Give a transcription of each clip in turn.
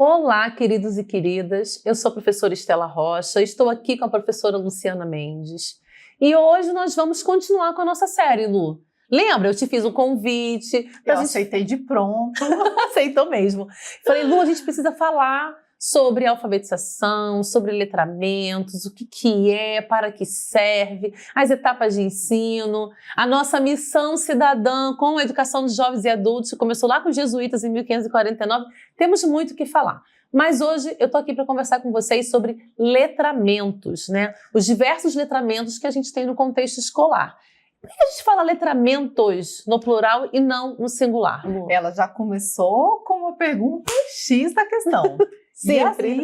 Olá, queridos e queridas. Eu sou a professora Estela Rocha, estou aqui com a professora Luciana Mendes. E hoje nós vamos continuar com a nossa série, Lu. Lembra? Eu te fiz um convite. Eu aceitei de pronto. Aceitou mesmo. Falei, Lu, a gente precisa falar sobre alfabetização, sobre letramentos, o que é, para que serve, as etapas de ensino, a nossa missão cidadã com a educação de jovens e adultos, que começou lá com os jesuítas em 1549. Temos muito o que falar. Mas hoje eu estou aqui para conversar com vocês sobre letramentos, né? Os diversos letramentos que a gente tem no contexto escolar. Por que a gente fala letramentos no plural e não no singular, Lu? Ela já começou com uma pergunta X da questão. Sempre.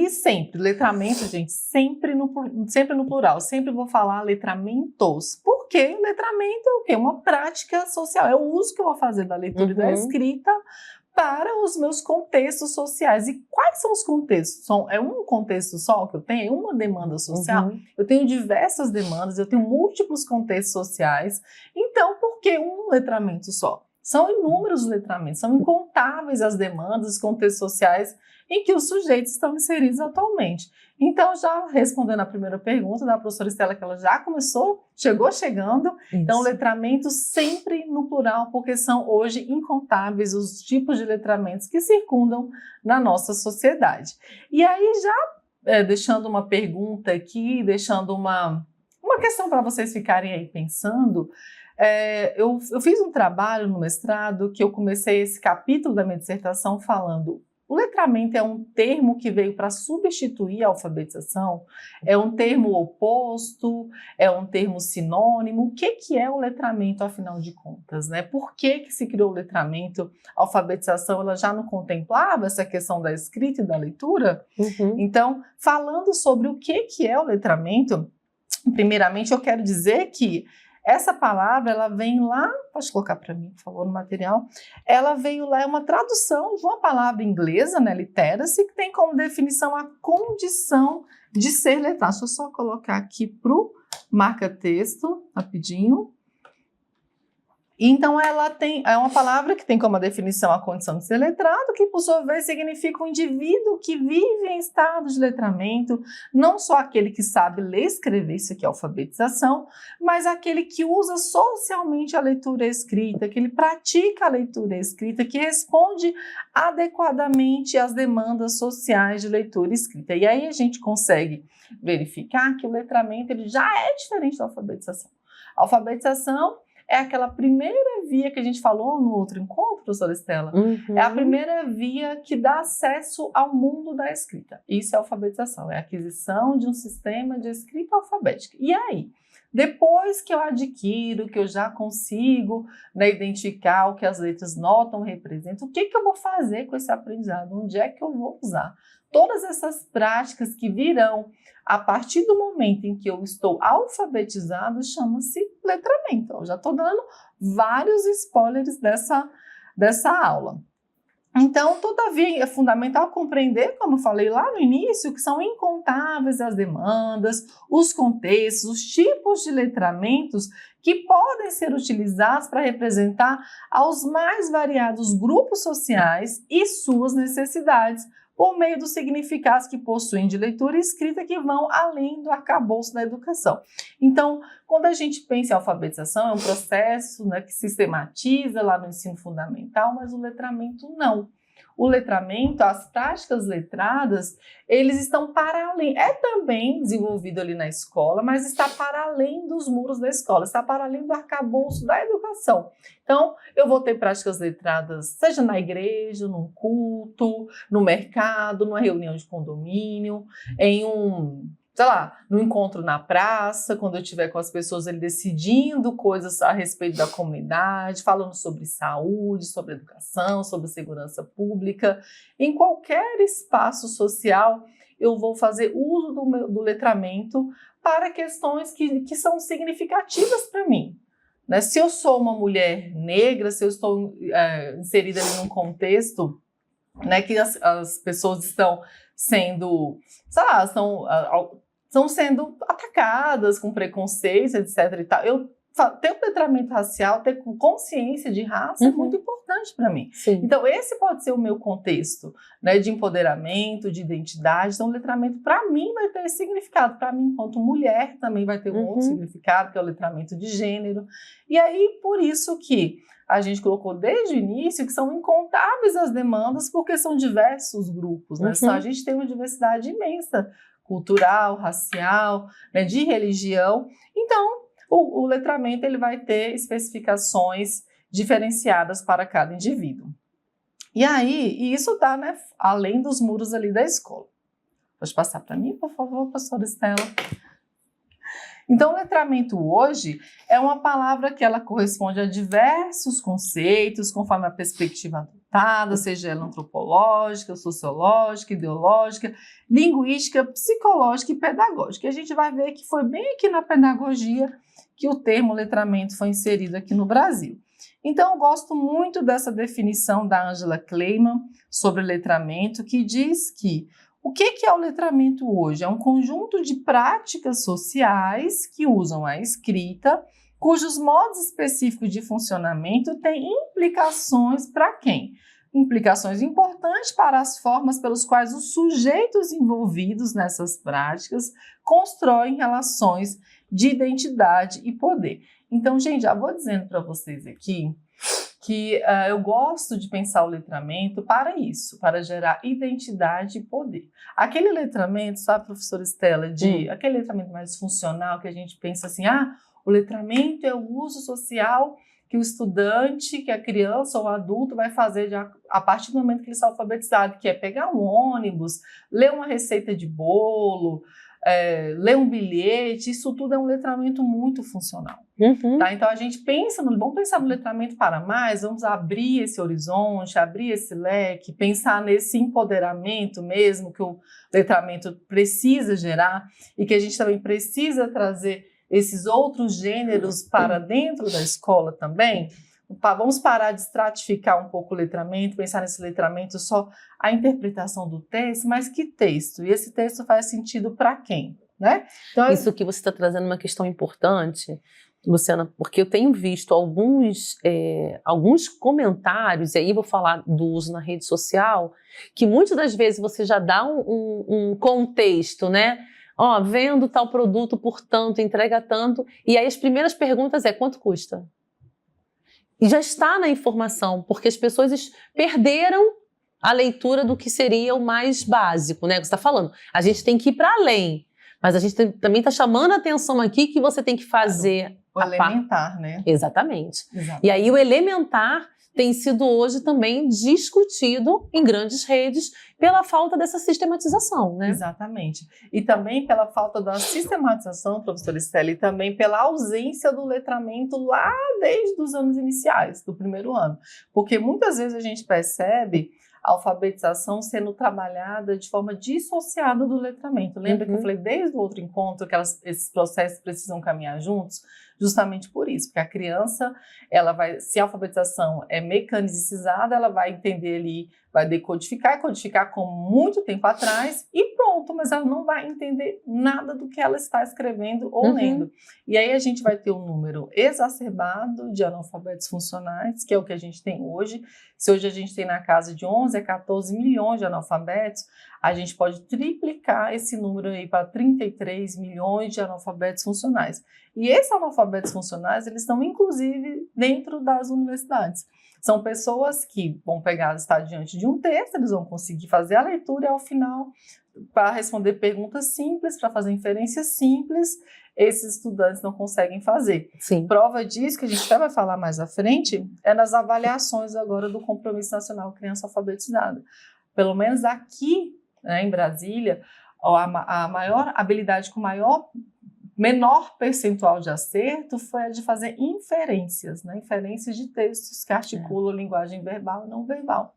Letramento, gente, sempre no plural. Sempre vou falar letramentos. Porque letramento é o quê? Uma prática social. É o uso que eu vou fazer da leitura e da escrita para os meus contextos sociais. E quais são os contextos? É um contexto só que eu tenho? É uma demanda social? Eu tenho diversas demandas, eu tenho múltiplos contextos sociais. Então, por que um letramento só? São inúmeros letramentos, são incontáveis as demandas, os contextos sociais em que os sujeitos estão inseridos atualmente. Então, já respondendo a primeira pergunta da professora Estela, que ela já chegou chegando. Isso. Então, letramento sempre no plural, porque são hoje incontáveis os tipos de letramentos que circundam na nossa sociedade. E aí, já deixando uma pergunta aqui, deixando uma questão para vocês ficarem aí pensando, eu fiz um trabalho no mestrado que eu comecei esse capítulo da minha dissertação falando: o letramento é um termo que veio para substituir a alfabetização? É um termo oposto? É um termo sinônimo? O que é o letramento, afinal de contas, né? Por que se criou o letramento? A alfabetização, ela já não contemplava essa questão da escrita e da leitura? Então, falando sobre o que é o letramento, primeiramente eu quero dizer que essa palavra, ela vem lá, pode colocar para mim, por favor, no material, ela veio lá, é uma tradução de uma palavra inglesa, né, literacy, que tem como definição a condição de ser letrado. Deixa eu só colocar aqui para o marca-texto, rapidinho. Então, é uma palavra que tem como definição a condição de ser letrado, que por sua vez significa um indivíduo que vive em estado de letramento, não só aquele que sabe ler e escrever, isso aqui é alfabetização, mas aquele que usa socialmente a leitura escrita, que ele pratica a leitura escrita, que responde adequadamente às demandas sociais de leitura escrita. E aí a gente consegue verificar que o letramento ele já é diferente da alfabetização. A alfabetização é aquela primeira via que a gente falou no outro encontro, professora Estela. É a primeira via que dá acesso ao mundo da escrita. Isso é alfabetização, é a aquisição de um sistema de escrita alfabética. E aí, depois que eu adquiro, que eu já consigo, né, identificar o que as letras notam, representam, o que eu vou fazer com esse aprendizado? Onde é que eu vou usar? Todas essas práticas que virão a partir do momento em que eu estou alfabetizado, chama-se letramento. Eu já estou dando vários spoilers dessa aula. Então, todavia, é fundamental compreender, como eu falei lá no início, que são incontáveis as demandas, os contextos, os tipos de letramentos que podem ser utilizados para representar aos mais variados grupos sociais e suas necessidades, por meio dos significados que possuem de leitura e escrita que vão além do arcabouço da educação. Então, quando a gente pensa em alfabetização, é um processo, né, que sistematiza lá no ensino fundamental, mas o letramento não. O letramento, as práticas letradas, eles estão para além, é também desenvolvido ali na escola, mas está para além dos muros da escola, está para além do arcabouço da educação. Então, eu vou ter práticas letradas, seja na igreja, num culto, no mercado, numa reunião de condomínio, no encontro na praça, quando eu estiver com as pessoas ali decidindo coisas a respeito da comunidade, falando sobre saúde, sobre educação, sobre segurança pública. Em qualquer espaço social, eu vou fazer uso do letramento para questões que são significativas para mim. Né? Se eu sou uma mulher negra, se eu estou inserida ali num contexto, né, que as pessoas estão sendo, estão sendo atacadas com preconceitos, etc. e tal. Eu ter um letramento racial, ter consciência de raça é muito importante para mim. Sim. Então, esse pode ser o meu contexto, né, de empoderamento, de identidade. Então, o letramento, para mim, vai ter esse significado. Para mim, enquanto mulher, também vai ter um outro significado, que é o letramento de gênero. E aí, por isso que a gente colocou desde o início que são incontáveis as demandas, porque são diversos grupos, né? A gente tem uma diversidade imensa, cultural, racial, né, de religião. Então, o letramento ele vai ter especificações diferenciadas para cada indivíduo. E aí, isso está, né, além dos muros ali da escola. Pode passar para mim, por favor, professora Estela? Então, o letramento hoje é uma palavra que ela corresponde a diversos conceitos, conforme a perspectiva adotada, seja ela antropológica, sociológica, ideológica, linguística, psicológica e pedagógica. E a gente vai ver que foi bem aqui na pedagogia que o termo letramento foi inserido aqui no Brasil. Então, eu gosto muito dessa definição da Angela Kleiman sobre letramento, que diz que o que é o letramento hoje? É um conjunto de práticas sociais que usam a escrita, cujos modos específicos de funcionamento têm implicações para quem? Implicações importantes para as formas pelas quais os sujeitos envolvidos nessas práticas constroem relações de identidade e poder. Então, gente, já vou dizendo para vocês aqui que eu gosto de pensar o letramento para isso, para gerar identidade e poder. Aquele letramento, sabe, professora Estela, aquele letramento mais funcional que a gente pensa assim, o letramento é o uso social que o estudante, que a criança ou o adulto vai fazer a partir do momento que ele está alfabetizado, que é pegar um ônibus, ler uma receita de bolo, ler um bilhete, isso tudo é um letramento muito funcional. Tá? Então a gente vamos pensar no letramento para mais, vamos abrir esse horizonte, abrir esse leque, pensar nesse empoderamento mesmo que o letramento precisa gerar e que a gente também precisa trazer esses outros gêneros para dentro da escola também. Vamos parar de estratificar um pouco o letramento, pensar nesse letramento só a interpretação do texto, mas que texto? E esse texto faz sentido para quem? Né? Então, isso que você está trazendo é uma questão importante, Luciana, porque eu tenho visto alguns comentários, e aí vou falar do uso na rede social, que muitas das vezes você já dá um contexto, né? Vendo tal produto por tanto, entrega tanto, e aí as primeiras perguntas quanto custa? E já está na informação, porque as pessoas perderam a leitura do que seria o mais básico, né? Você está falando, a gente tem que ir para além, mas a gente também está chamando a atenção aqui que você tem que fazer o elementar, né? Exatamente. E aí o elementar tem sido hoje também discutido em grandes redes pela falta dessa sistematização, né? Exatamente. E também pela falta da sistematização, professora Estela, e também pela ausência do letramento lá desde os anos iniciais, do primeiro ano. Porque muitas vezes a gente percebe a alfabetização sendo trabalhada de forma dissociada do letramento. Lembra que eu falei desde o outro encontro que esses processos precisam caminhar juntos? Justamente por isso, porque a criança, se a alfabetização é mecanicizada, ela vai entender ali, vai codificar como muito tempo atrás e pronto, mas ela não vai entender nada do que ela está escrevendo ou lendo. E aí a gente vai ter um número exacerbado de analfabetos funcionais, que é o que a gente tem hoje. Se hoje a gente tem na casa de 11 a 14 milhões de analfabetos, a gente pode triplicar esse número aí para 33 milhões de analfabetos funcionais. E esses analfabetos funcionais, eles estão inclusive dentro das universidades. São pessoas que vão estar diante de um texto, eles vão conseguir fazer a leitura e ao final, para responder perguntas simples, para fazer inferências simples, esses estudantes não conseguem fazer. Sim. Prova disso, que a gente até vai falar mais à frente, é nas avaliações agora do Compromisso Nacional Criança Alfabetizada. Pelo menos aqui, né, em Brasília, a maior habilidade com menor percentual de acerto foi a de fazer inferências, né? Inferências de textos que articulam linguagem verbal e não verbal.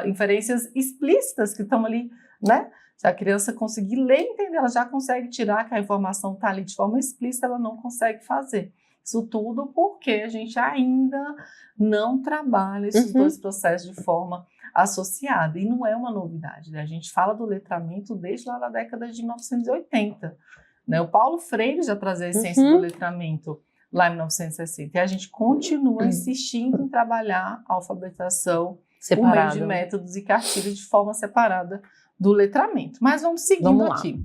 Inferências explícitas que estão ali, né? Se a criança conseguir ler e entender, ela já consegue tirar que a informação está ali de forma explícita, ela não consegue fazer. Isso tudo porque a gente ainda não trabalha esses dois processos de forma associada. E não é uma novidade, né? A gente fala do letramento desde lá da década de 1980. Né? O Paulo Freire já trazia a essência do letramento lá em 1960. E a gente continua insistindo em trabalhar a alfabetização por meio de métodos e cartilhas de forma separada do letramento. Mas vamos seguindo aqui.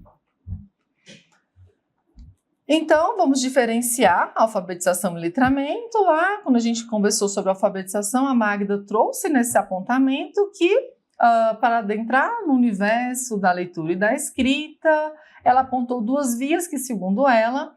Então, vamos diferenciar alfabetização e letramento. Lá, quando a gente conversou sobre alfabetização, a Magda trouxe nesse apontamento que, para adentrar no universo da leitura e da escrita, ela apontou 2 vias que, segundo ela,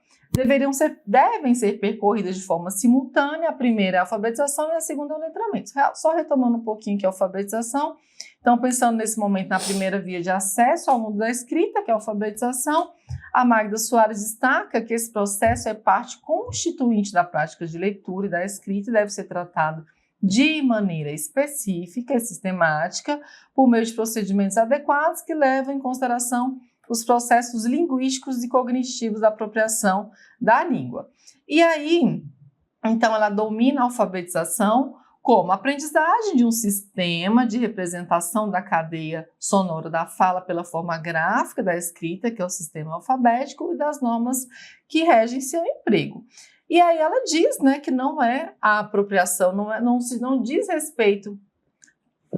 devem ser percorridas de forma simultânea. A primeira é a alfabetização e a segunda é o letramento. Só retomando um pouquinho que é a alfabetização. Então, pensando nesse momento na primeira via de acesso ao mundo da escrita, que é a alfabetização, a Magda Soares destaca que esse processo é parte constituinte da prática de leitura e da escrita e deve ser tratado de maneira específica e sistemática, por meio de procedimentos adequados que levam em consideração os processos linguísticos e cognitivos da apropriação da língua. E aí, então, ela domina a alfabetização como aprendizagem de um sistema de representação da cadeia sonora da fala pela forma gráfica da escrita, que é o sistema alfabético, e das normas que regem seu emprego. E aí ela diz, né, que não é a apropriação, não diz respeito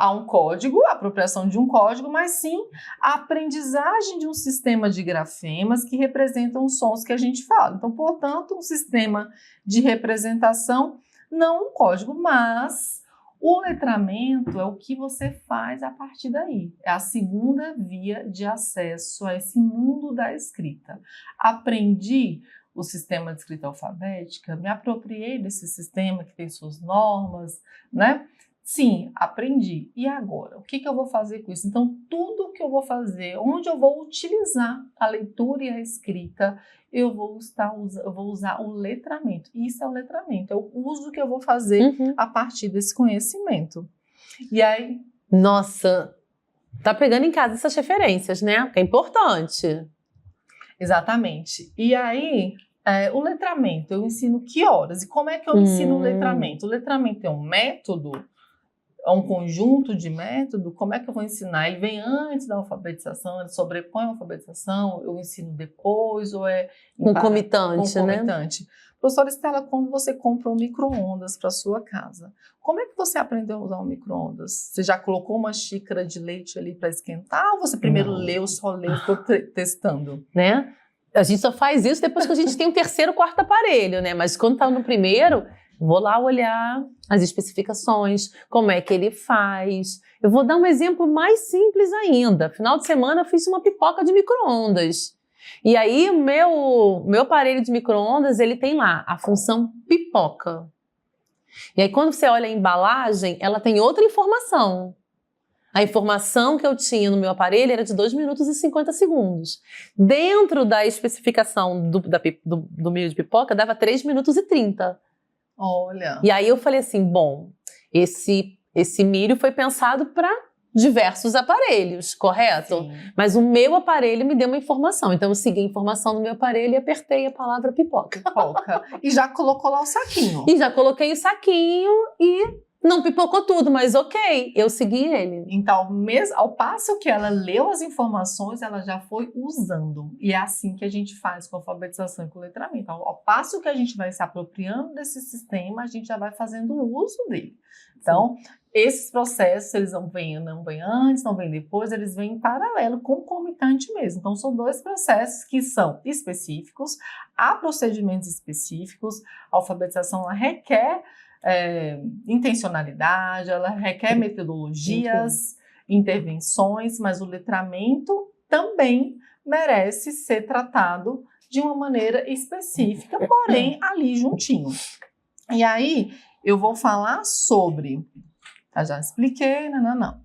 a um código, a apropriação de um código, mas sim a aprendizagem de um sistema de grafemas que representam os sons que a gente fala. Então, portanto, um sistema de representação, não um código, mas o letramento é o que você faz a partir daí. É a segunda via de acesso a esse mundo da escrita. Aprendi o sistema de escrita alfabética, me apropriei desse sistema que tem suas normas, né? Sim, aprendi. E agora? O que eu vou fazer com isso? Então, tudo que eu vou fazer, onde eu vou utilizar a leitura e a escrita, eu vou usar o letramento. Isso é o letramento, é o uso que eu vou fazer a partir desse conhecimento. E aí... Nossa, tá pegando em casa essas referências, né? Que é importante. Exatamente. E aí... o letramento, eu ensino que horas? E como é que eu ensino o letramento? O letramento é um método? É um conjunto de método? Como é que eu vou ensinar? Ele vem antes da alfabetização, ele sobrepõe a alfabetização, eu ensino depois, ou é... Concomitante, né? Concomitante. Professora Estela, quando você compra um micro-ondas para sua casa, como é que você aprendeu a usar um micro-ondas? Você já colocou uma xícara de leite ali para esquentar, ou você primeiro leu, estou testando? Né? A gente só faz isso depois que a gente tem o 3º, 4º aparelho, né? Mas quando tá no primeiro, vou lá olhar as especificações, como é que ele faz. Eu vou dar um exemplo mais simples ainda. Final de semana eu fiz uma pipoca de micro-ondas. E aí o meu aparelho de micro-ondas, ele tem lá a função pipoca. E aí quando você olha a embalagem, ela tem outra informação. A informação que eu tinha no meu aparelho era de 2 minutos e 50 segundos. Dentro da especificação do meio de pipoca, dava 3 minutos e 30. Olha. E aí eu falei assim, bom, esse milho foi pensado para diversos aparelhos, correto? Sim. Mas o meu aparelho me deu uma informação. Então eu segui a informação do meu aparelho e apertei a palavra pipoca. Pipoca. E já colocou lá o saquinho. E já coloquei o saquinho e... não pipocou tudo, mas ok, eu segui ele. Então, ao passo que ela leu as informações, ela já foi usando. E é assim que a gente faz com a alfabetização e com o letramento. Ao passo que a gente vai se apropriando desse sistema, a gente já vai fazendo o uso dele. Então, esses processos, eles não vêm antes, não vêm depois, eles vêm em paralelo, concomitante mesmo. Então, são 2 processos que são específicos, há procedimentos específicos, a alfabetização ela requer intencionalidade, ela requer metodologias, intervenções, mas o letramento também merece ser tratado de uma maneira específica, porém ali juntinho. E aí eu vou falar sobre, já expliquei, não.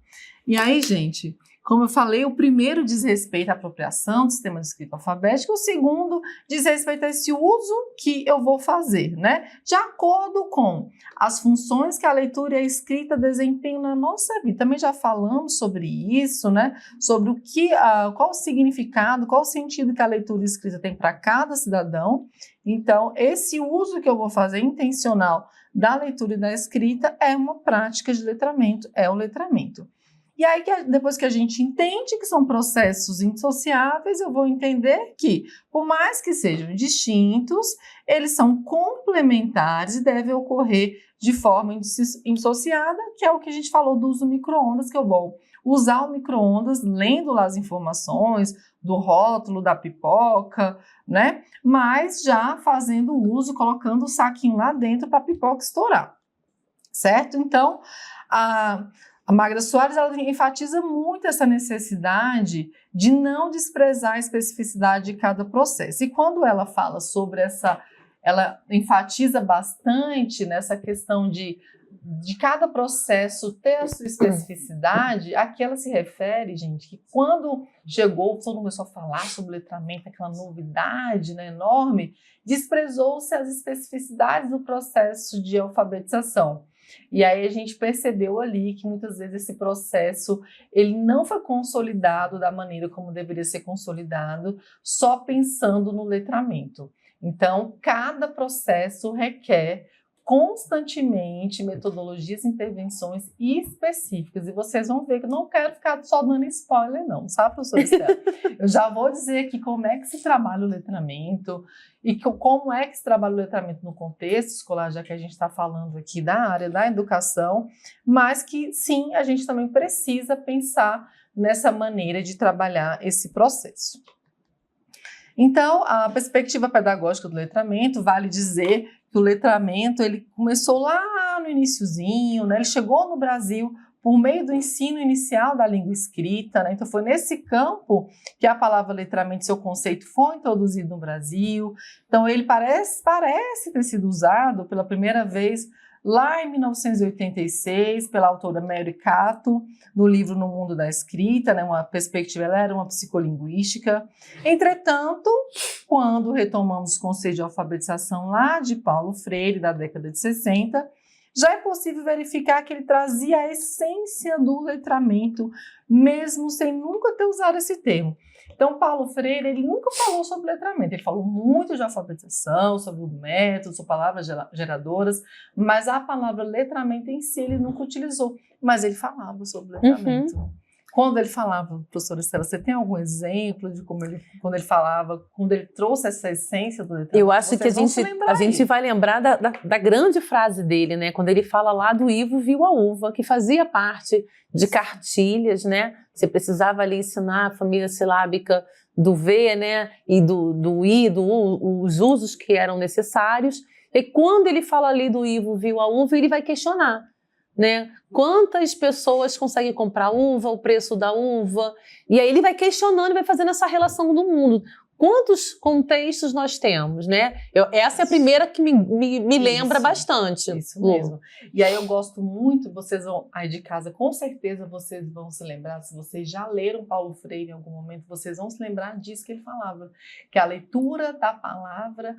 E aí, gente, como eu falei, o primeiro diz respeito à apropriação do sistema de escrita alfabética, o segundo diz respeito a esse uso que eu vou fazer, né? De acordo com as funções que a leitura e a escrita desempenham na nossa vida. Também já falamos sobre isso, né? Sobre qual o significado, qual o sentido que a leitura e a escrita tem para cada cidadão. Então, esse uso que eu vou fazer intencional da leitura e da escrita é uma prática de letramento, é o letramento. E aí, depois que a gente entende que são processos indissociáveis, eu vou entender que, por mais que sejam distintos, eles são complementares e devem ocorrer de forma indissociada, que é o que a gente falou do uso do micro-ondas, que eu vou usar o micro-ondas lendo lá as informações do rótulo da pipoca, né? Mas já fazendo uso, colocando o saquinho lá dentro para a pipoca estourar, certo? Então, a Magda Soares, ela enfatiza muito essa necessidade de não desprezar a especificidade de cada processo. E quando ela fala sobre ela enfatiza bastante nessa questão de cada processo ter a sua especificidade, a que ela se refere, gente, que quando chegou, todo mundo começou a falar sobre letramento, aquela novidade, né, enorme, desprezou-se as especificidades do processo de alfabetização. E aí a gente percebeu ali que muitas vezes esse processo ele não foi consolidado da maneira como deveria ser consolidado, só pensando no letramento. Então, cada processo requer constantemente metodologias e intervenções específicas. E vocês vão ver que eu não quero ficar só dando spoiler, não, sabe, professora Estela? Eu já vou dizer aqui como é que se trabalha o letramento e como é que se trabalha o letramento no contexto escolar, já que a gente está falando aqui da área da educação, mas que sim, a gente também precisa pensar nessa maneira de trabalhar esse processo. Então, a perspectiva pedagógica do letramento vale dizer que o letramento ele começou lá no iniciozinho, né? Ele chegou no Brasil por meio do ensino inicial da língua escrita, né? Então foi nesse campo que a palavra letramento, seu conceito, foi introduzido no Brasil. Então ele parece ter sido usado pela primeira vez lá em 1986, pela autora Mary Cato, no livro No Mundo da Escrita, né, uma perspectiva, ela era uma psicolinguística. Entretanto, quando retomamos os conceitos de alfabetização lá de Paulo Freire, da década de 60, já é possível verificar que ele trazia a essência do letramento, mesmo sem nunca ter usado esse termo. Então, Paulo Freire, ele nunca falou sobre letramento, ele falou muito de alfabetização, sobre o método, sobre palavras geradoras, mas a palavra letramento em si ele nunca utilizou, mas ele falava sobre letramento. Quando ele falava, professora Estela, você tem algum exemplo de como ele, quando ele falava, quando ele trouxe essa essência do letramento? Eu acho que a gente vai lembrar da grande frase dele, né? Quando ele fala lá do Ivo viu a uva, que fazia parte de cartilhas, né? Você precisava ali ensinar a família silábica do V, né? E do I, os usos que eram necessários. E quando ele fala ali do Ivo viu a uva, ele vai questionar, né? Quantas pessoas conseguem comprar uva, o preço da uva, e aí ele vai questionando e vai fazendo essa relação do mundo. Quantos contextos nós temos, né? Essa é a primeira que me lembra bastante. Isso mesmo. E aí eu gosto muito, vocês vão, aí de casa, com certeza vocês vão se lembrar, se vocês já leram Paulo Freire em algum momento, vocês vão se lembrar disso que ele falava, que a leitura da palavra,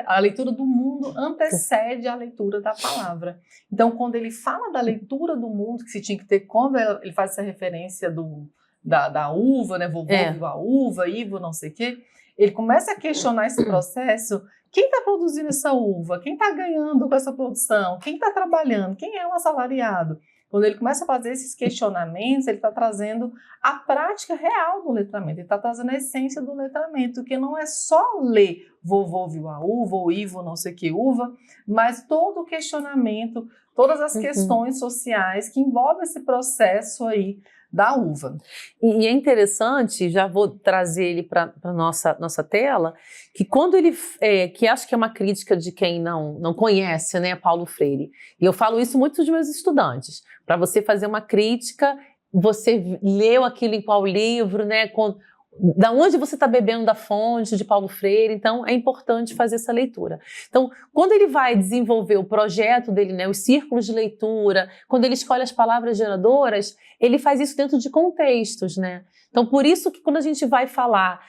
a leitura do mundo antecede a leitura da palavra. Então, quando ele fala da leitura do mundo, que se tinha que ter, quando ele faz essa referência da uva, né? Vovô viu a uva, Ivo, não sei o quê. Ele começa a questionar esse processo. Quem está produzindo essa uva? Quem está ganhando com essa produção? Quem está trabalhando? Quem é o assalariado? Quando ele começa a fazer esses questionamentos, ele está trazendo a prática real do letramento. Ele está trazendo a essência do letramento, que não é só ler vovô viu a uva, ou Ivo não sei o que uva, mas todo o questionamento, todas as questões sociais que envolvem esse processo aí da uva. E é interessante, já vou trazer ele para a nossa tela, que quando ele, que acho que é uma crítica de quem não conhece, né, Paulo Freire, e eu falo isso muito dos meus estudantes, para você fazer uma crítica, você leu aquilo em qual livro, né, da onde você está bebendo da fonte de Paulo Freire, então é importante fazer essa leitura. Então, quando ele vai desenvolver o projeto dele, né, os círculos de leitura, quando ele escolhe as palavras geradoras, ele faz isso dentro de contextos, né? Então, por isso que quando a gente vai falar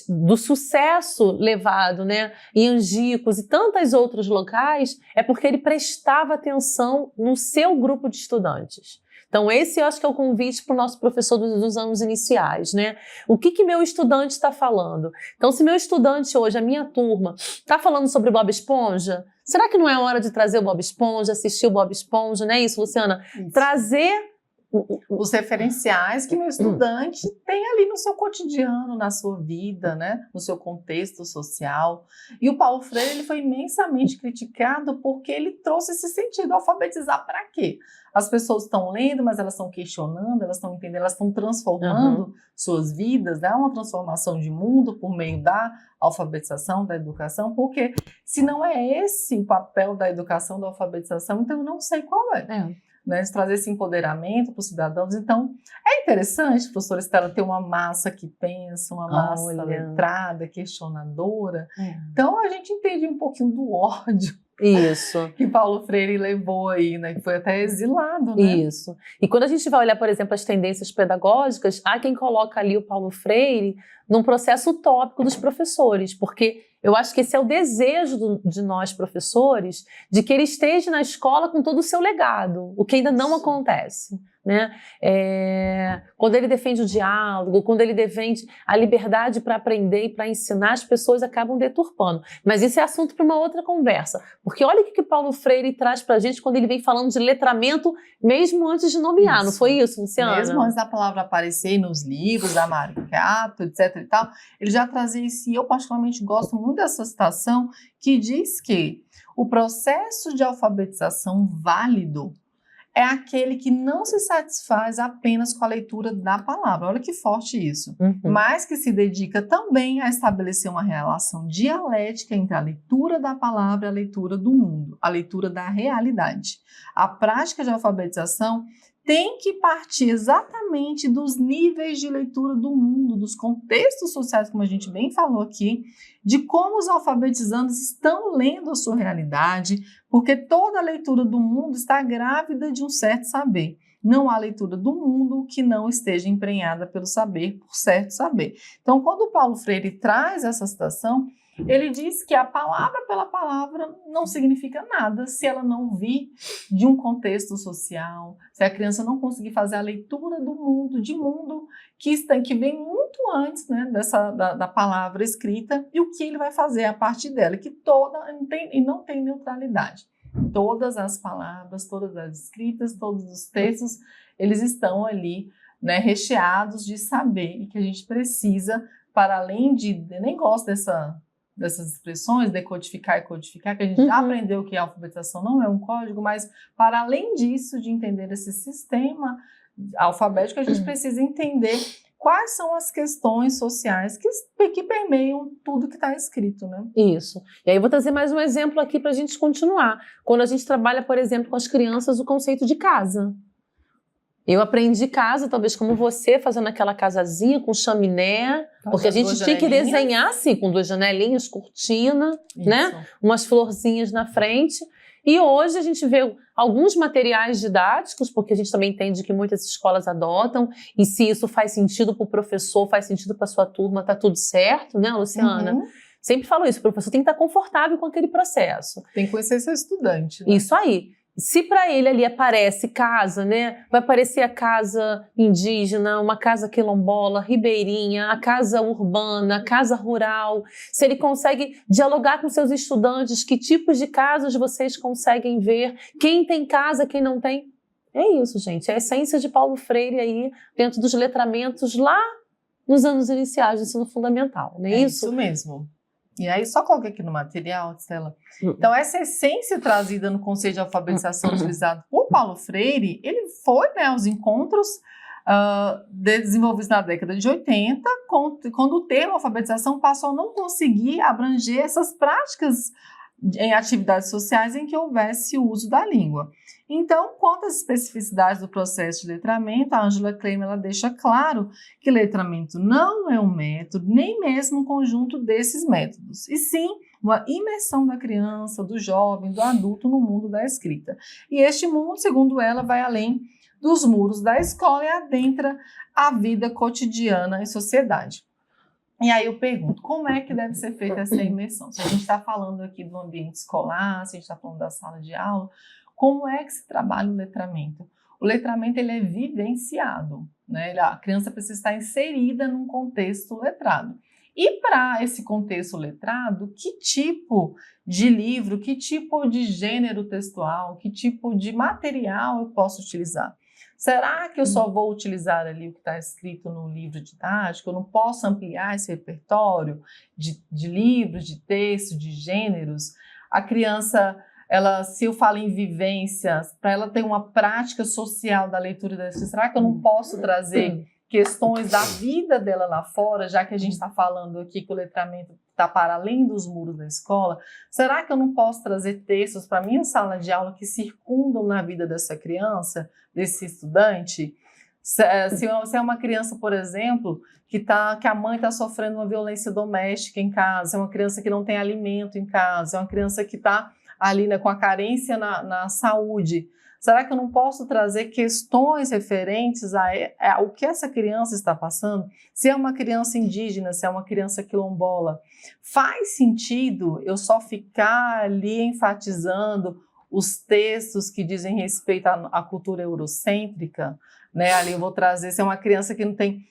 do sucesso levado, né, em Angicos e tantos outros locais, é porque ele prestava atenção no seu grupo de estudantes. Então, esse eu acho que é o convite para o nosso professor dos anos iniciais, né? O que meu estudante está falando? Então, se meu estudante hoje, a minha turma, está falando sobre Bob Esponja, será que não é hora de trazer o Bob Esponja, assistir o Bob Esponja, não é isso, Luciana? Isso. Trazer os referenciais que o estudante tem ali no seu cotidiano, na sua vida, né? No seu contexto social. E o Paulo Freire ele foi imensamente criticado porque ele trouxe esse sentido, alfabetizar para quê? As pessoas estão lendo, mas elas estão questionando, elas estão entendendo, elas estão transformando suas vidas, né? Uma transformação de mundo por meio da alfabetização, da educação, porque se não é esse o papel da educação, da alfabetização, então eu não sei qual é. Né, de trazer esse empoderamento para os cidadãos. Então, é interessante, professora Estela, ter uma massa que pensa, uma massa letrada, questionadora. Então, a gente entende um pouquinho do ódio que Paulo Freire levou aí, né, que foi até exilado, né? Isso. E quando a gente vai olhar, por exemplo, as tendências pedagógicas, há quem coloca ali o Paulo Freire num processo utópico dos professores, porque eu acho que esse é o desejo de nós professores, de que ele esteja na escola com todo o seu legado, o que ainda não acontece. Né? Quando ele defende o diálogo, quando ele defende a liberdade para aprender e para ensinar, as pessoas acabam deturpando. Mas isso é assunto para uma outra conversa, porque olha o que Paulo Freire traz para a gente quando ele vem falando de letramento, mesmo antes de nomear, não foi isso, Luciana? Mesmo antes da palavra aparecer nos livros da Maricato, etc e tal, ele já trazia isso, e eu particularmente gosto muito dessa citação, que diz que o processo de alfabetização válido é aquele que não se satisfaz apenas com a leitura da palavra. Olha que forte isso. Mas que se dedica também a estabelecer uma relação dialética entre a leitura da palavra e a leitura do mundo, a leitura da realidade. A prática de alfabetização tem que partir exatamente dos níveis de leitura do mundo, dos contextos sociais, como a gente bem falou aqui, de como os alfabetizandos estão lendo a sua realidade, porque toda leitura do mundo está grávida de um certo saber. Não há leitura do mundo que não esteja emprenhada pelo saber, por certo saber. Então, quando o Paulo Freire traz essa citação, ele diz que a palavra pela palavra não significa nada se ela não vir de um contexto social, se a criança não conseguir fazer a leitura do mundo, de mundo que vem muito antes, né, da palavra escrita, e o que ele vai fazer a partir dela, que não tem neutralidade. Todas as palavras, todas as escritas, todos os textos, eles estão ali, né, recheados de saber, e que a gente precisa, para além de... Eu nem gosto dessas expressões, decodificar e codificar, que a gente já aprendeu que a alfabetização não é um código, mas para além disso, de entender esse sistema alfabético, a gente precisa entender quais são as questões sociais que permeiam tudo que está escrito, né? Isso. E aí eu vou trazer mais um exemplo aqui para a gente continuar. Quando a gente trabalha, por exemplo, com as crianças, o conceito de casa. Eu aprendi casa, talvez como você, fazendo aquela casazinha com chaminé, porque a gente tinha que desenhar assim, com 2 janelinhas, cortina, né? Umas florzinhas na frente. E hoje a gente vê alguns materiais didáticos, porque a gente também entende que muitas escolas adotam, e se isso faz sentido para o professor, faz sentido para a sua turma, tá tudo certo, né, Luciana? Sempre falo isso, o professor tem que estar confortável com aquele processo. Tem que conhecer seu estudante, né? Isso aí. Se para ele ali aparece casa, né, vai aparecer a casa indígena, uma casa quilombola, ribeirinha, a casa urbana, a casa rural. Se ele consegue dialogar com seus estudantes, que tipos de casas vocês conseguem ver, quem tem casa, quem não tem. É isso, gente. É a essência de Paulo Freire aí, dentro dos letramentos lá nos anos iniciais do ensino fundamental, não é isso? Isso mesmo. E aí, só coloquei aqui no material, Estela. Então, essa essência trazida no conceito de alfabetização utilizado por Paulo Freire, ele foi, né, aos encontros desenvolvidos na década de 80, quando o termo alfabetização passou a não conseguir abranger essas práticas em atividades sociais em que houvesse o uso da língua. Então, quanto às especificidades do processo de letramento, a Angela Kleiman ela deixa claro que letramento não é um método, nem mesmo um conjunto desses métodos, e sim uma imersão da criança, do jovem, do adulto no mundo da escrita. E este mundo, segundo ela, vai além dos muros da escola e adentra a vida cotidiana em sociedade. E aí eu pergunto, como é que deve ser feita essa imersão? Se a gente está falando aqui do ambiente escolar, se a gente está falando da sala de aula, como é que se trabalha o letramento? O letramento ele é vivenciado, né? A criança precisa estar inserida num contexto letrado. E para esse contexto letrado, que tipo de livro, que tipo de gênero textual, que tipo de material eu posso utilizar? Será que eu só vou utilizar ali o que está escrito no livro didático? Eu não posso ampliar esse repertório de livros, de textos, de gêneros? A criança, se eu falo em vivências, para ela ter uma prática social da leitura e da escrita, será que eu não posso trazer questões da vida dela lá fora, já que a gente está falando aqui que o letramento está para além dos muros da escola? Será que eu não posso trazer textos para a minha sala de aula que circundam na vida dessa criança, desse estudante? Se é uma criança, por exemplo, que a mãe está sofrendo uma violência doméstica em casa, é uma criança que não tem alimento em casa, é uma criança que está ali, né, com a carência na saúde, será que eu não posso trazer questões referentes ao que essa criança está passando? Se é uma criança indígena, se é uma criança quilombola, faz sentido eu só ficar ali enfatizando os textos que dizem respeito à cultura eurocêntrica, né? Ali eu vou trazer, se é uma criança que não tem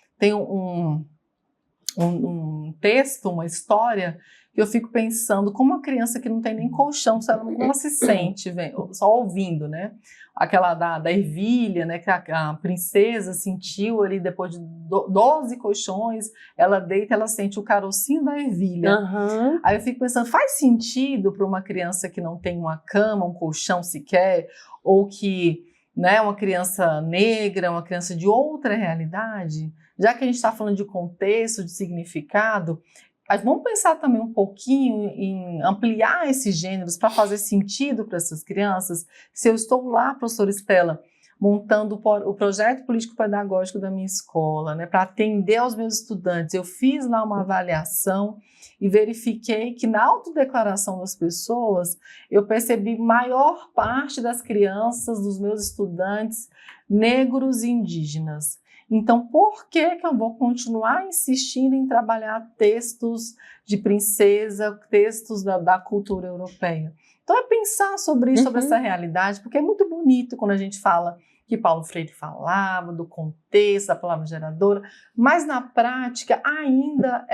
um texto, uma história, eu fico pensando como uma criança que não tem nem colchão, como ela se sente, só ouvindo, né? Aquela da ervilha, né? Que a princesa sentiu ali depois de 12 colchões, ela deita, ela sente o carocinho da ervilha. Uhum. Aí eu fico pensando, faz sentido para uma criança que não tem uma cama, um colchão sequer, ou que, né, uma criança negra, uma criança de outra realidade? Já que a gente está falando de contexto, de significado, mas vamos pensar também um pouquinho em ampliar esses gêneros para fazer sentido para essas crianças. Se eu estou lá, professora Estela, montando o projeto político-pedagógico da minha escola, né, para atender aos meus estudantes, eu fiz lá uma avaliação e verifiquei que na autodeclaração das pessoas, eu percebi maior parte das crianças, dos meus estudantes, negros e indígenas. Então, por que eu vou continuar insistindo em trabalhar textos de princesa, textos da cultura europeia? Então, é pensar sobre isso, sobre essa realidade, porque é muito bonito quando a gente fala que Paulo Freire falava, do contexto, da palavra geradora, mas na prática ainda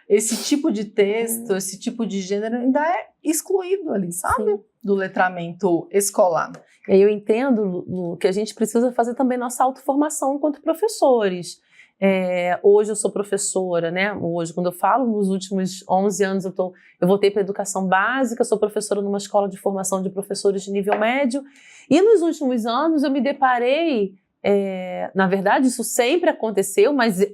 esse tipo de texto, esse tipo de gênero ainda é excluído ali, sabe? Sim. Do letramento escolar. E aí eu entendo, Lu, que a gente precisa fazer também nossa autoformação enquanto professores. Hoje eu sou professora, né? Hoje, quando eu falo, nos últimos 11 anos eu voltei para a educação básica, sou professora numa escola de formação de professores de nível médio, e nos últimos anos eu me deparei, na verdade isso sempre aconteceu, mas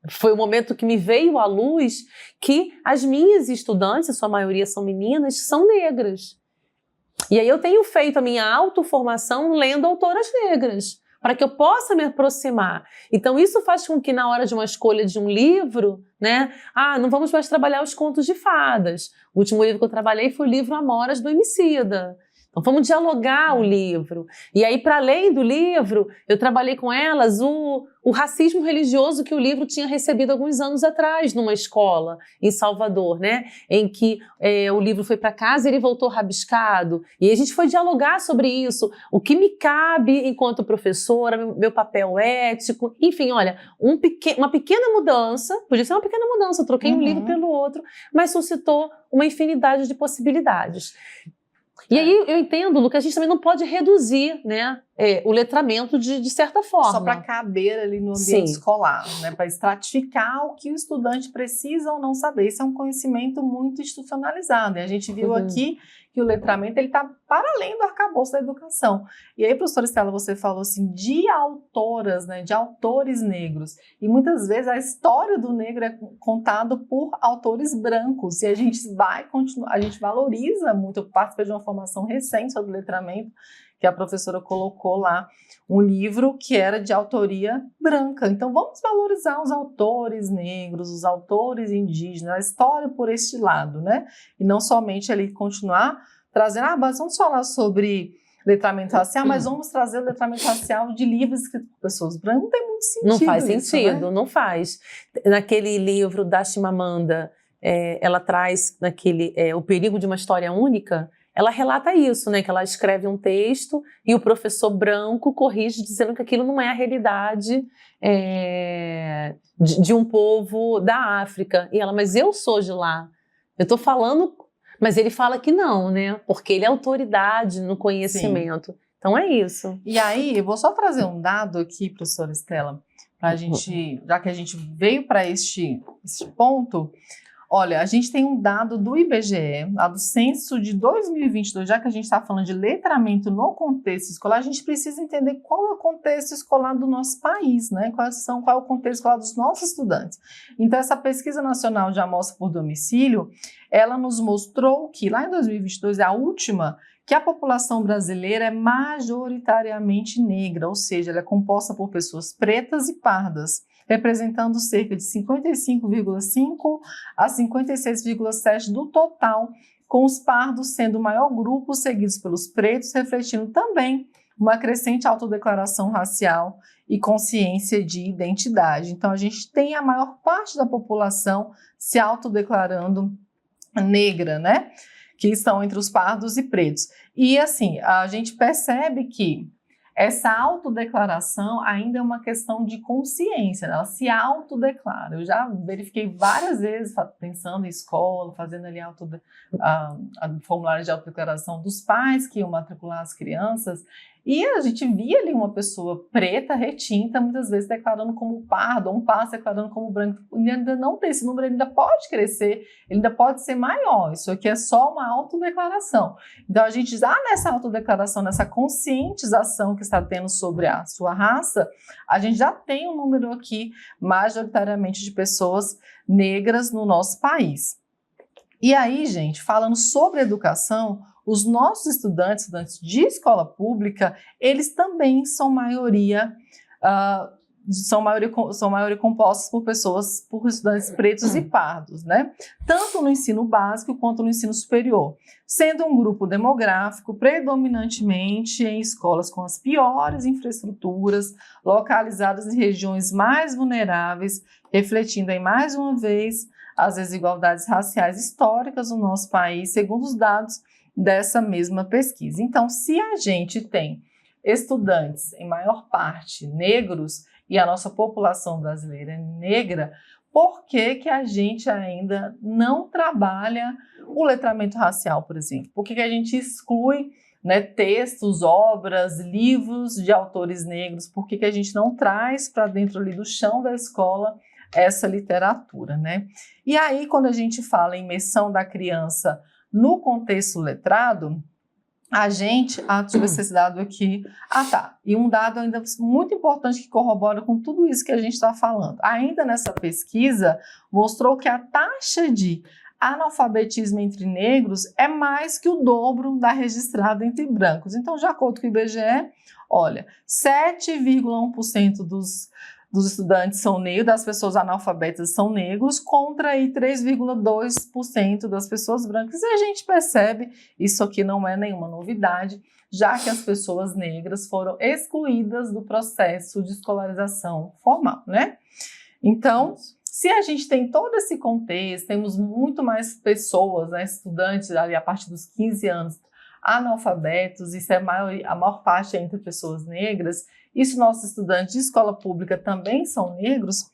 foi o momento que me veio à luz que as minhas estudantes, a sua maioria são meninas, são negras. E aí eu tenho feito a minha autoformação lendo autoras negras, para que eu possa me aproximar. Então isso faz com que na hora de uma escolha de um livro, né, não vamos mais trabalhar os contos de fadas. O último livro que eu trabalhei foi o livro Amoras do Emicida. Então vamos dialogar o livro. E aí, para além do livro, eu trabalhei com elas o racismo religioso que o livro tinha recebido alguns anos atrás numa escola em Salvador, né? Em que o livro foi para casa e ele voltou rabiscado. E a gente foi dialogar sobre isso, o que me cabe enquanto professora, meu papel ético. Enfim, olha, uma pequena mudança, podia ser uma pequena mudança, eu troquei um livro pelo outro, mas suscitou uma infinidade de possibilidades. E aí eu entendo, Lu, que a gente também não pode reduzir, né, o letramento de certa forma. Só para caber ali no ambiente escolar, né, para estratificar o que o estudante precisa ou não saber. Isso é um conhecimento muito institucionalizado. E a gente viu aqui que o letramento está para além do arcabouço da educação. E aí, professora Estela, você falou assim, de autoras, né, de autores negros. E muitas vezes a história do negro é contada por autores brancos. E a gente vai continuar, a gente valoriza muito. Eu participei de uma formação recente sobre letramento, que a professora colocou lá um livro que era de autoria branca. Então vamos valorizar os autores negros, os autores indígenas, a história por este lado, né? E não somente ali continuar trazendo, mas vamos falar sobre letramento racial, mas vamos trazer o letramento racial de livros escritos por pessoas brancas. Não tem muito sentido. Não faz sentido, né? Não faz. Naquele livro da Chimamanda, ela traz O Perigo de uma História Única. Ela relata isso, né, que ela escreve um texto e o professor branco corrige dizendo que aquilo não é a realidade de um povo da África. E ela, mas eu sou de lá, eu estou falando, mas ele fala que não, né, porque ele é autoridade no conhecimento. Sim. Então é isso. E aí, eu vou só trazer um dado aqui, professora Estela, para a gente, já que a gente veio para este ponto. Olha, a gente tem um dado do IBGE, lá do censo de 2022, já que a gente está falando de letramento no contexto escolar, a gente precisa entender qual é o contexto escolar do nosso país, né? Qual é o contexto escolar dos nossos estudantes. Então, essa pesquisa nacional de amostra por domicílio, ela nos mostrou que, lá em 2022, é a última, que a população brasileira é majoritariamente negra, ou seja, ela é composta por pessoas pretas e pardas, representando cerca de 55,5% a 56,7% do total, com os pardos sendo o maior grupo, seguidos pelos pretos, refletindo também uma crescente autodeclaração racial e consciência de identidade. Então, a gente tem a maior parte da população se autodeclarando negra, né? Que estão entre os pardos e pretos. E assim, a gente percebe que essa autodeclaração ainda é uma questão de consciência, né? Ela se autodeclara. Eu já verifiquei várias vezes, pensando em escola, fazendo ali a formulário de autodeclaração dos pais que iam matricular as crianças, e a gente via ali uma pessoa preta, retinta, muitas vezes declarando como pardo, ou um pardo declarando como branco. Ele ainda não tem esse número, ele ainda pode crescer, ele ainda pode ser maior. Isso aqui é só uma autodeclaração. Então, a gente já nessa autodeclaração, nessa conscientização que está tendo sobre a sua raça, a gente já tem um número aqui, majoritariamente, de pessoas negras no nosso país. E aí, gente, falando sobre educação, os nossos estudantes de escola pública, eles também são maioria compostos por estudantes pretos e pardos, né? Tanto no ensino básico quanto no ensino superior, sendo um grupo demográfico predominantemente em escolas com as piores infraestruturas, localizadas em regiões mais vulneráveis, refletindo aí mais uma vez as desigualdades raciais históricas no nosso país, segundo os dados dessa mesma pesquisa. Então, se a gente tem estudantes, em maior parte, negros, e a nossa população brasileira é negra, por que a gente ainda não trabalha o letramento racial, por exemplo? Por que a gente exclui, né, textos, obras, livros de autores negros? Por que a gente não traz para dentro ali do chão da escola essa literatura, né? E aí, quando a gente fala em imersão da criança no contexto letrado, deixa eu ver se esse dado aqui. E um dado ainda muito importante que corrobora com tudo isso que a gente está falando. Ainda nessa pesquisa, mostrou que a taxa de analfabetismo entre negros é mais que o dobro da registrada entre brancos. Então, de acordo com o IBGE, olha, 7,1% dos estudantes são negros, das pessoas analfabetas são negros, contra aí 3,2% das pessoas brancas. E a gente percebe, isso aqui não é nenhuma novidade, já que as pessoas negras foram excluídas do processo de escolarização formal, né? Então, se a gente tem todo esse contexto, temos muito mais pessoas, né, estudantes ali a partir dos 15 anos, analfabetos, isso é a maior parte é entre pessoas negras, e se nossos estudantes de escola pública também são negros,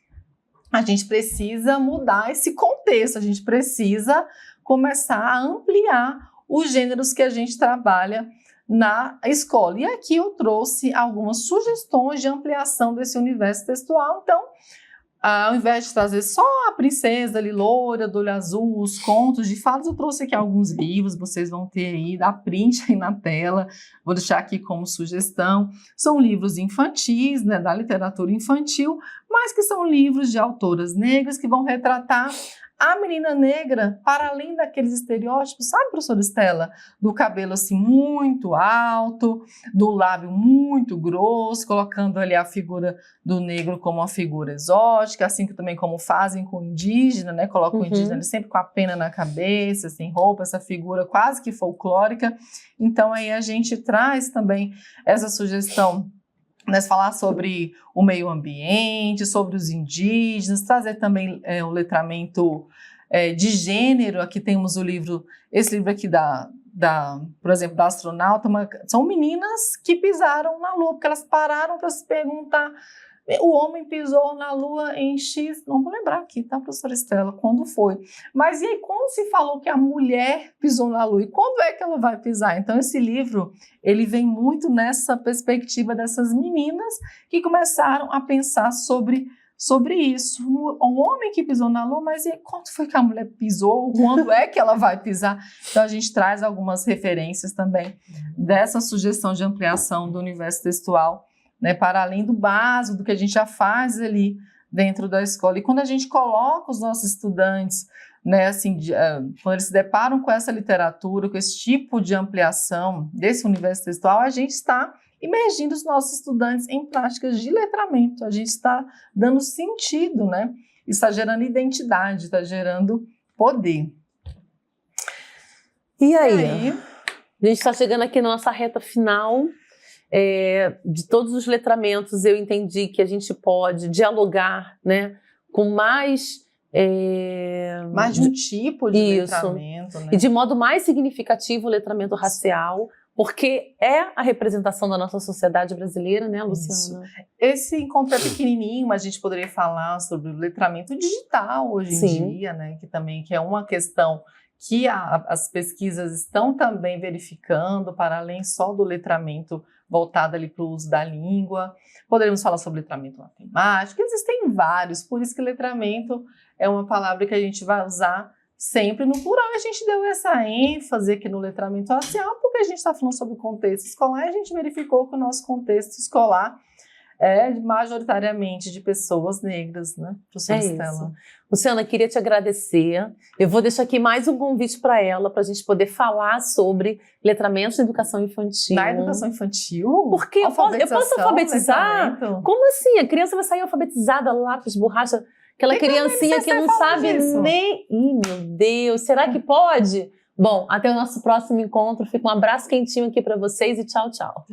a gente precisa mudar esse contexto, a gente precisa começar a ampliar os gêneros que a gente trabalha na escola. E aqui eu trouxe algumas sugestões de ampliação desse universo textual. Então, ao invés de trazer só a princesa ali, loura, do olho azul, os contos de fadas, eu trouxe aqui alguns livros, vocês vão ter aí, dá print aí na tela, vou deixar aqui como sugestão. São livros infantis, né, da literatura infantil, mas que são livros de autoras negras que vão retratar a menina negra para além daqueles estereótipos, sabe, professora Estela? Do cabelo assim muito alto, do lábio muito grosso, colocando ali a figura do negro como uma figura exótica, assim que também como fazem com o indígena, né? Colocam o indígena sempre com a pena na cabeça, sem roupa, essa figura quase que folclórica. Então aí a gente traz também essa sugestão, nós falar sobre o meio ambiente, sobre os indígenas, trazer também o letramento de gênero. Aqui temos esse livro aqui por exemplo, da astronauta, são meninas que pisaram na Lua, porque elas pararam para se perguntar O homem pisou na Lua em X, não vou lembrar aqui, tá, professora Estela, quando foi. Mas e aí, quando se falou que a mulher pisou na Lua? E quando é que ela vai pisar? Então, esse livro, ele vem muito nessa perspectiva dessas meninas que começaram a pensar sobre isso. Um homem que pisou na Lua, mas e quando foi que a mulher pisou? Quando é que ela vai pisar? Então, a gente traz algumas referências também dessa sugestão de ampliação do universo textual, né, para além do básico, do que a gente já faz ali dentro da escola. E quando a gente coloca os nossos estudantes, né, assim, quando eles se deparam com essa literatura, com esse tipo de ampliação desse universo textual, a gente está imergindo os nossos estudantes em práticas de letramento, a gente está dando sentido, né? Está gerando identidade, está gerando poder. E aí? A gente está chegando aqui na nossa reta final. De todos os letramentos, eu entendi que a gente pode dialogar, né, com mais de um tipo de letramento, né? E de modo mais significativo o letramento racial, porque é a representação da nossa sociedade brasileira, né, Luciana? Isso. Esse encontro é pequenininho, mas a gente poderia falar sobre o letramento digital hoje em dia, né, que é uma questão que as pesquisas estão também verificando, para além só do letramento voltado ali para o uso da língua. Poderíamos falar sobre letramento matemático, existem vários, por isso que letramento é uma palavra que a gente vai usar sempre no plural. A gente deu essa ênfase aqui no letramento racial, porque a gente está falando sobre o contexto escolar e a gente verificou que o nosso contexto escolar é majoritariamente de pessoas negras, né, professora Estela? Luciana, queria te agradecer. Eu vou deixar aqui mais um convite para ela, para a gente poder falar sobre letramento na educação infantil. Na educação infantil? Porque eu posso alfabetizar? Como assim? A criança vai sair alfabetizada, lápis, borracha, aquela criancinha que não sabe nem... Ih, meu Deus, será que pode? Bom, até o nosso próximo encontro. Fica um abraço quentinho aqui para vocês e tchau, tchau.